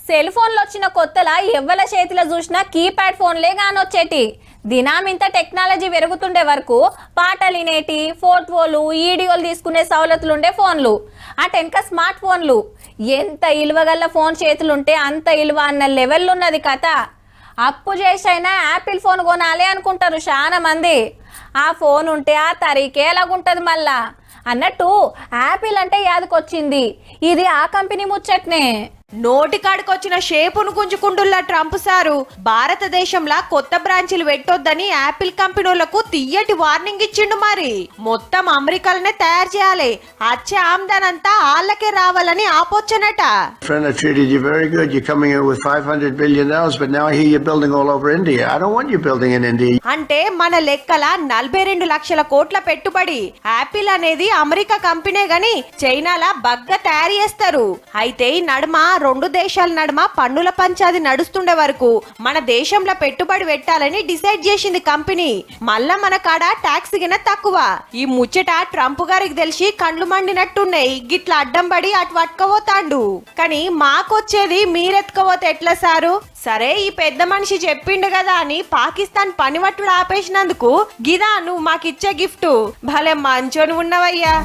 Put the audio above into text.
Cell ఫోన్లు వచ్చిన కొత్తలా ఎవ్వల చేతిలో చూసినా కీప్యాడ్ ఫోన్లే కానొచ్చేటి. దినామింత టెక్నాలజీ పెరుగుతుండే వరకు పాటలు వినేటి, ఫోటోలు వీడియోలు తీసుకునే సౌలతులుండే ఫోన్లు, అటెనక స్మార్ట్ ఫోన్లు. ఎంత ఇలువగల్ల ఫోన్ చేతులుంటే అంత ఇలువ అన్న లెవెల్ ఉన్నది కథ. అప్పు చేసైనా యాపిల్ ఫోన్ కొనాలి అనుకుంటారు చాలా మంది. ఆ ఫోన్ ఉంటే ఆ తరీకే ఎలాగుంటది మళ్ళా అన్నట్టు యాపిల్ అంటే యాదకొచ్చింది. ఇది ఆ కంపెనీ ముచ్చట్నే. నోటికాడికొచ్చిన షేపును గుంజుకుంటున్న ట్రంప్ సారు భారతదేశంలో కొత్త బ్రాంచీలు పెట్టొద్దని యాపిల్ కంపెనీలకు తీయటి వార్నింగ్ ఇచ్చిండు. మరి మొత్తం అమెరికాలనే తయారు చేయాలి, వచ్చే ఆమ్దాన్ అంతా వాళ్ళకే రావాలని ఆపొచ్చనట. Friend, I treated you very good. You're coming in with $500 billion, but now I hear you're building all over India. I don't want you building in India. అంటే మన లెక్కల 42 లక్షల కోట్ల పెట్టుబడి. యాపిల్ అనేది అమెరికా కంపెనీ గాని చైనాలా బగ్గా తయారు చేస్తారు. అయితే ఈ నడుమ రెండు దేశాల నడుమ పన్నుల పంచాది నడుస్తుండే వరకు మన దేశంలో పెట్టుబడి పెట్టాలని డిసైడ్ చేసింది కంపెనీ. మళ్ళా మన కాడ ట్యాక్స్ గిన తక్కువ. ఈ ముచ్చట ట్రంప్ గారికి తెలిసి కండ్లు మండినట్టున్నాయి. గిట్ల అడ్డం పడి అటు పట్టుకపోతాండు. కానీ మాకొచ్చేది మీరెత్తుకపోతే ఎట్లా సారు? సరే ఈ పెద్ద మనిషి చెప్పిండు కదా అని పాకిస్తాన్ పనివట్టుడు ఆపేసినందుకు గిదా నువ్వు మాకిచ్చే గిఫ్ట్. భలే మంచోని ఉన్నవయ్యా.